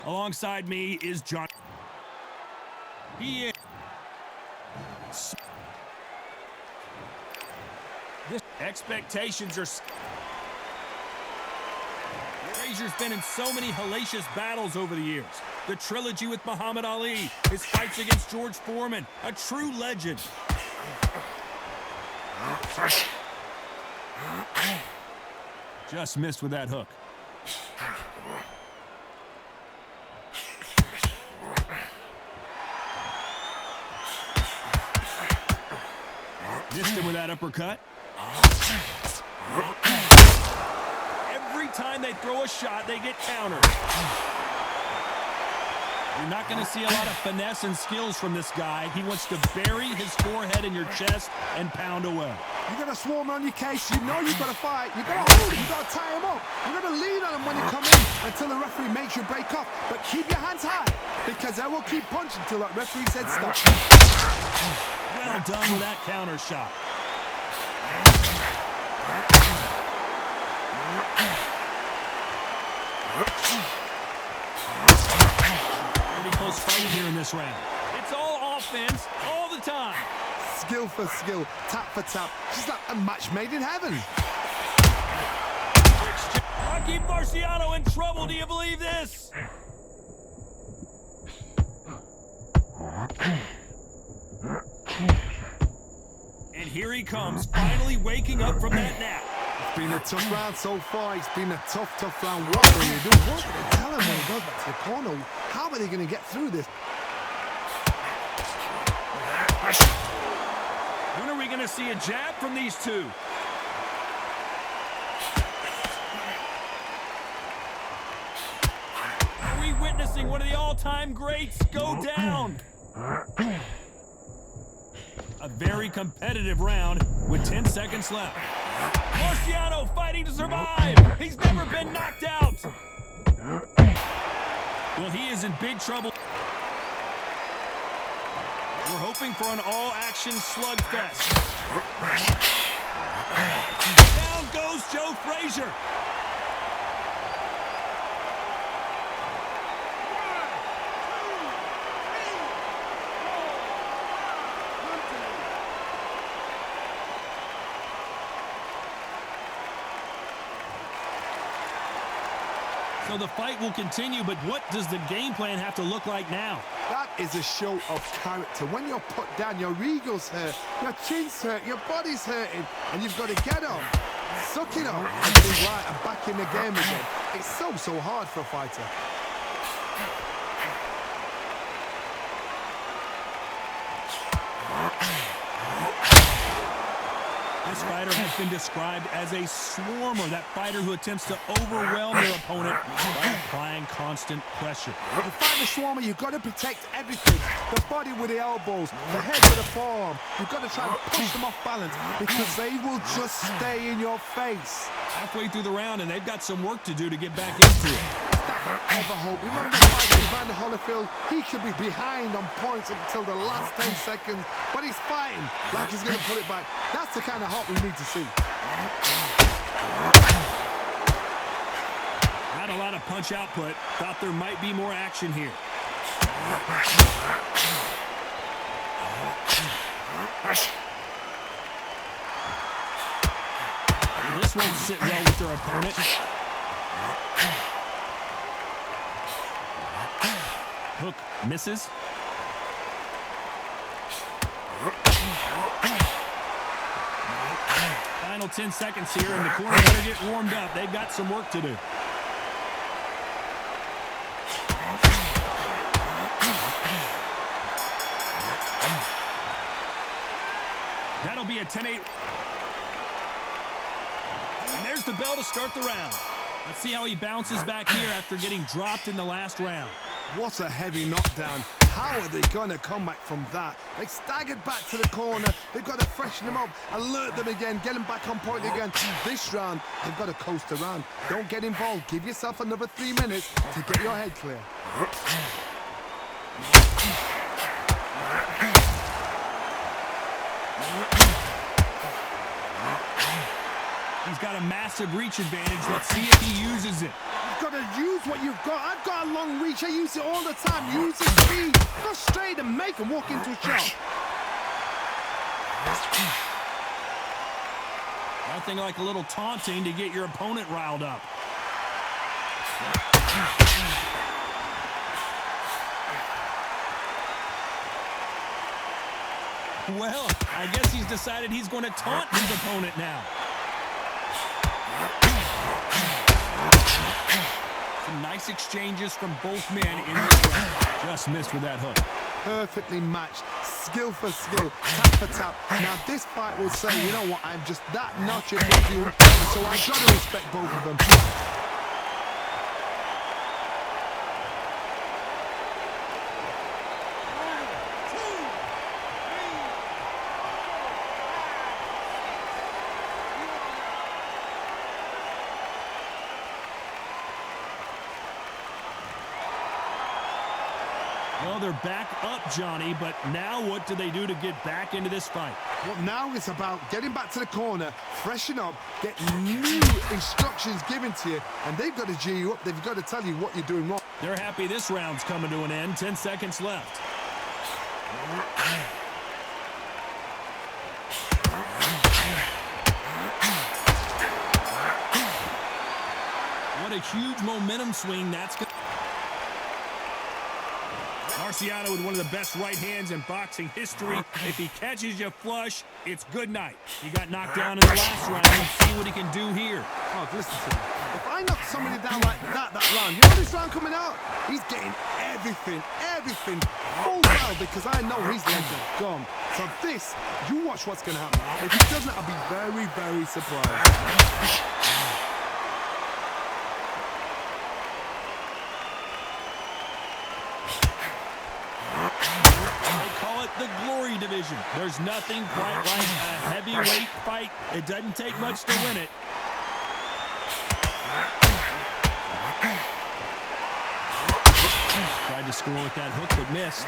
Alongside me is John. He is. This expectations are. Frazier's been in so many hellacious battles over the years. The trilogy with Muhammad Ali, his fights against George Foreman, a true legend. Just missed with that hook. Missed him with that uppercut. Every time they throw a shot, they get countered. You're not going to see a lot of finesse and skills from this guy. He wants to bury his forehead in your chest and pound away. You got to swarm on your case. You know you got to fight. You got to hold him. You got to tie him up. You got to lean on him when you come in until the referee makes you break off. But keep your hands high because I will keep punching until that referee said stop. Well done with that counter shot. Pretty close fight here in this round. It's all offense all the time. Skill for skill, tap for tap. Just like a match made in heaven. Rocky Marciano in trouble. Do you believe this? And here he comes, finally waking up from that nap. It's been a tough round so far. It's been a tough round. What will you do? What will they tell him when he goes back to the corner? How are they going to get through this? When are we going to see a jab from these two? Are we witnessing one of the all-time greats go down? A very competitive round with 10 seconds left. Marciano fighting to survive. He's never been knocked out. Well, he is in big trouble. We're hoping for an all-action slugfest. Down goes Joe Frazier. So the fight will continue, but what does the game plan have to look like now? That is a show of character. When you're put down, your ego's hurt, your chin's hurt, your body's hurting, and you've got to get up, suck it up, and be right and back in the game again. It's so hard for a fighter. This fighter has been described as a swarmer, that fighter who attempts to overwhelm their opponent by applying constant pressure. To fight the swarmer, you've got to protect everything. The body with the elbows, the head with the forearm. You've got to try and push them off balance because they will just stay in your face. Halfway through the round, and they've got some work to do to get back into it. Ever hope. Remember the fight with Evander Holyfield? He should be behind on points until the last 10 seconds, but he's fighting like he's going to put it back. That's the kind of heart we need to see. Not a lot of punch output. Thought there might be more action here. This won't sit well with their opponent. Hook misses. Final 10 seconds here, and the corner better get warmed up. They've got some work to do. That'll be a 10-8. And there's the bell to start the round. Let's see how he bounces back here after getting dropped in the last round. What a heavy knockdown. How are they going to come back from that? They staggered back to the corner. They've got to freshen them up, alert them again, get them back on point again. This round, they've got to coast around. Don't get involved. Give yourself another 3 minutes to get your head clear. He's got a massive reach advantage. Let's see if he uses it. got to use what you've got. I've got a long reach. I use it all the time. Use the speed. Go straight and make them walk into a shot. Nothing like a little taunting to get your opponent riled up. Well, I guess he's decided he's going to taunt his opponent now. Some nice exchanges from both men in this round. Just missed with that hook. Perfectly matched, skill for skill, tap for tap. Now this fight will say, you know what, I'm just that notch above you, so I've got to respect both of them. Well, they're back up, Johnny, but now what do they do to get back into this fight? Well, now it's about getting back to the corner, freshen up, get new instructions given to you, and they've got to G you up. They've got to tell you what you're doing wrong. They're happy this round's coming to an end. 10 seconds left. What a huge momentum swing that's going to... Marciano with one of the best right hands in boxing history. If he catches you flush, it's good night. He got knocked down in the last round. Let's see what he can do here. Oh, listen to me. If I knock somebody down like that round, you know this round coming out? He's getting everything, full well, because I know his legs are gone. So this, you watch what's going to happen. If he doesn't, I'll be very, very surprised. The glory division. There's nothing quite like a heavyweight fight. It doesn't take much to win it. Tried to score with that hook, but missed.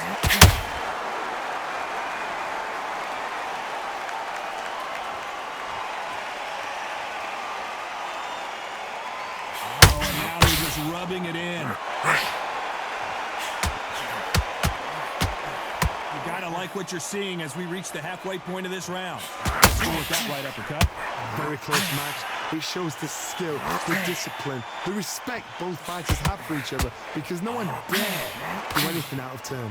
Oh, and now they're just rubbing it in. Gotta like what you're seeing as we reach the halfway point of this round. Score with that right uppercut. Very close match. It shows the skill, the discipline, the respect both fighters have for each other, because no one dare do anything out of turn.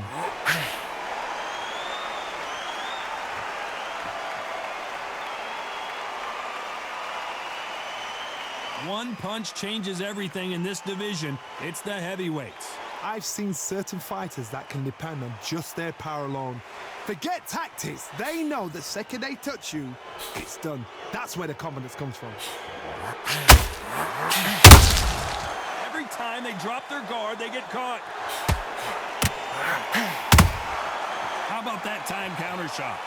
One punch changes everything in this division. It's the heavyweights. I've seen certain fighters that can depend on just their power alone. Forget tactics. They know the second they touch you, it's done. That's where the confidence comes from. Every time they drop their guard, they get caught. How about that time counter shot?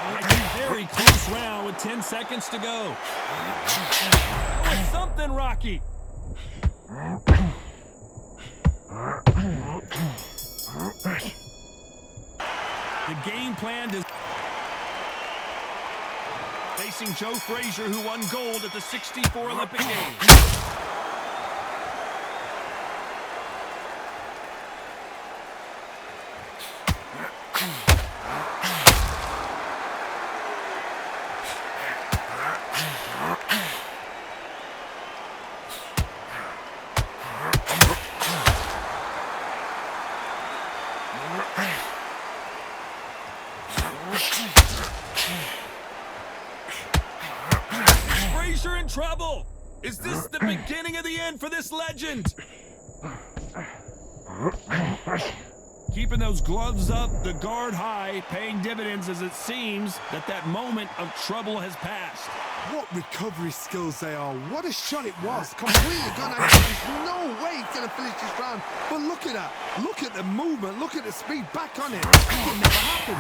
A very close round with 10 seconds to go. Oh, it's something, Rocky. The game plan is facing Joe Frazier, who won gold at the '64 Olympic Games. Frazier in trouble. Is this the beginning of the end for this legend? Keeping those gloves up, the guard high, paying dividends as it seems that moment of trouble has passed. What recovery skills they are. What a shot it was. Completely gone out. There's no way he's going to finish this round. But look at that. Look at the movement. Look at the speed. Back on it. It can never happen.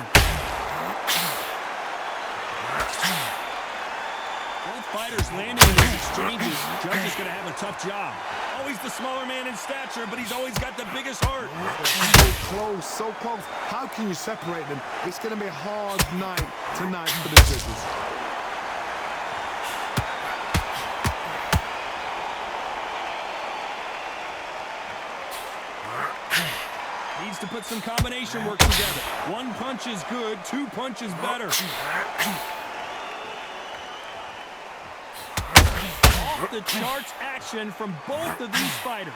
Both fighters landing in these exchanges. Judge is going to have a tough job. Always the smaller man in stature, but he's always got the biggest heart. So close, so close. How can you separate them? It's going to be a hard night tonight for the judges. Needs to put some combination work together. One punch is good, two punches better. Off the charts action from both of these fighters.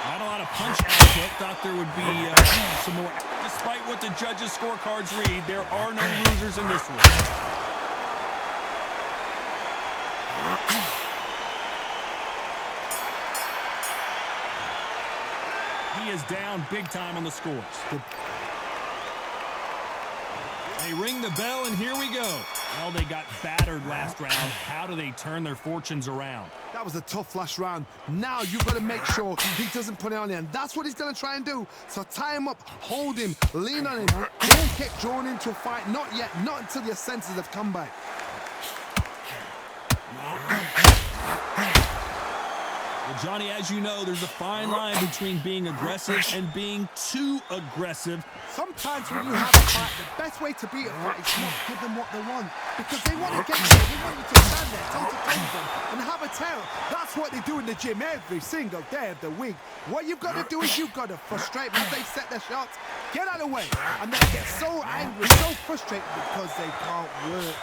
Not a lot of punch output. Thought there would be some more. Despite what the judges' scorecards read, there are no losers in this one. He is down big time on the scores. They ring the bell, and here we go. Well, they got battered last round. How do they turn their fortunes around? That was a tough last round. Now you've got to make sure he doesn't put it on you, and that's what he's going to try and do. So tie him up, hold him, lean on him. Don't get drawn into a fight. Not yet. Not until your senses have come back. Well, Johnny, as you know, there's a fine line between being aggressive and being too aggressive. Sometimes when you have a fight, the best way to beat a fight is not give them what they want. Because they want to get you. They want you to stand there, toe-to-toe with them, and have a tail. That's what they do in the gym every single day of the week. What you've got to do is you've got to frustrate them as they set their shots. Get out of the way. And they get so angry, so frustrated because they can't work.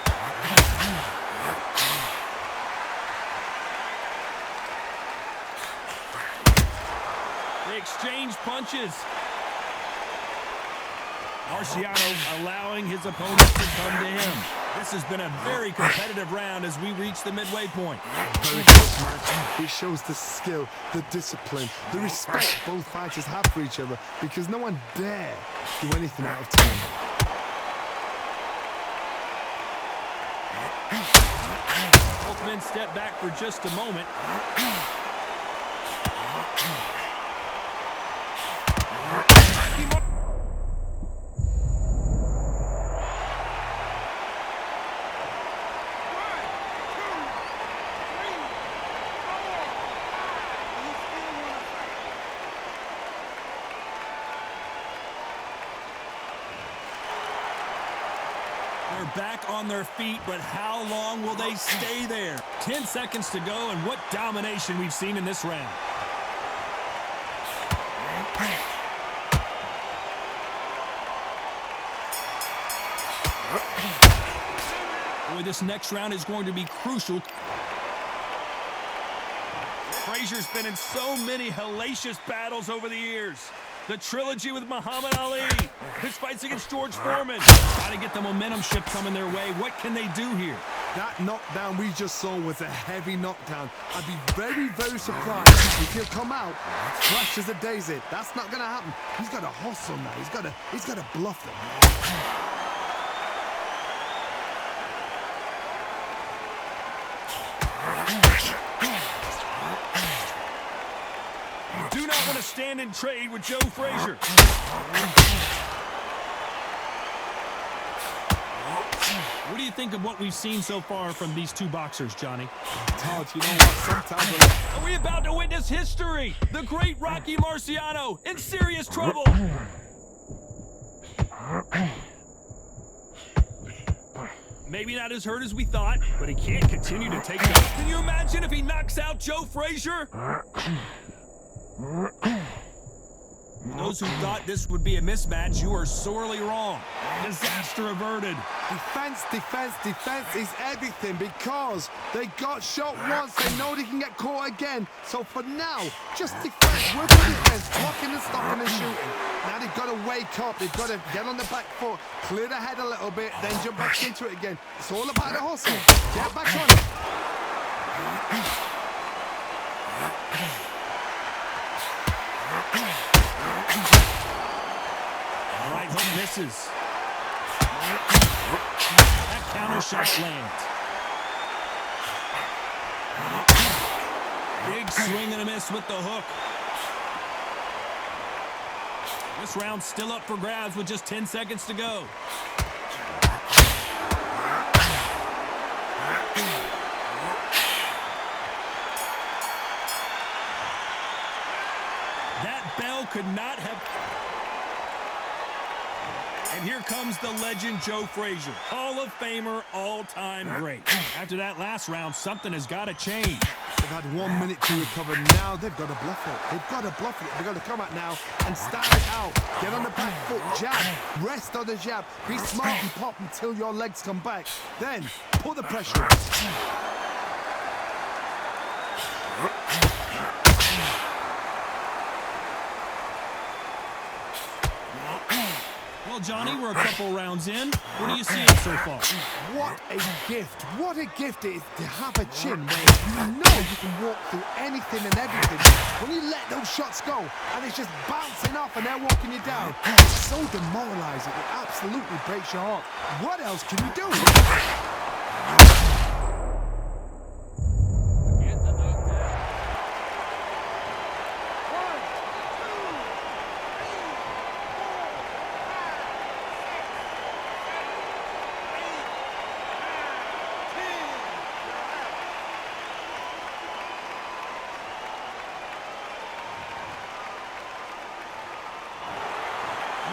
They exchange punches. Marciano allowing his opponents to come to him. This has been a very competitive round as we reach the midway point. Very close match. It shows the skill, the discipline, the respect both fighters have for each other because no one dare do anything out of turn. Both men step back for just a moment. They're back on their feet, but how long will they stay there? 10 seconds to go, and what domination we've seen in this round. Boy, this next round is going to be crucial. Frazier's been in so many hellacious battles over the years. The trilogy with Muhammad Ali, his fights against George Foreman. Got to get the momentum shift coming their way. What can they do here? That knockdown we just saw was a heavy knockdown. I'd be very, very surprised if he'll come out fresh as a daisy. That's not going to happen. He's got to hustle now. He's got to bluff them. Do not want to stand and trade with Joe Frazier. What do you think of what we've seen so far from these two boxers, Johnny? Todd, you know what? Sometimes... Are we about to witness history? The great Rocky Marciano in serious trouble. Maybe not as hurt as we thought, but he can't continue to take it. Can you imagine if he knocks out Joe Frazier? For those who thought this would be a mismatch, you are sorely wrong. Disaster averted. Defense, defense, defense is everything because they got shot once. They know they can get caught again. So for now, just defense. Work on defense, blocking and stopping and shooting. Now they've got to wake up. They've got to get on the back foot, clear the head a little bit, then jump back into it again. It's all about the hustle. Get back on it. Right hook misses. That counter shot lands. Big swing and a miss with the hook. This round's still up for grabs with just 10 seconds to go. That bell could not have... And here comes the legend Joe Frazier, Hall of Famer, all-time great. After that last round, something has got to change. They've had 1 minute to recover. Now they've got to bluff it. They've got to bluff it. They've got to come out now and start it out. Get on the back foot, jab. Rest on the jab. Be smart and pop until your legs come back. Then put the pressure on. Well, Johnny, we're a couple rounds in. What are you seeing so far? What a gift. What a gift it is to have a chin where you know you can walk through anything and everything. When you let those shots go and it's just bouncing off and they're walking you down, it's so demoralizing. It absolutely breaks your heart. What else can you do?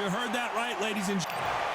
You heard that right, ladies and gentlemen.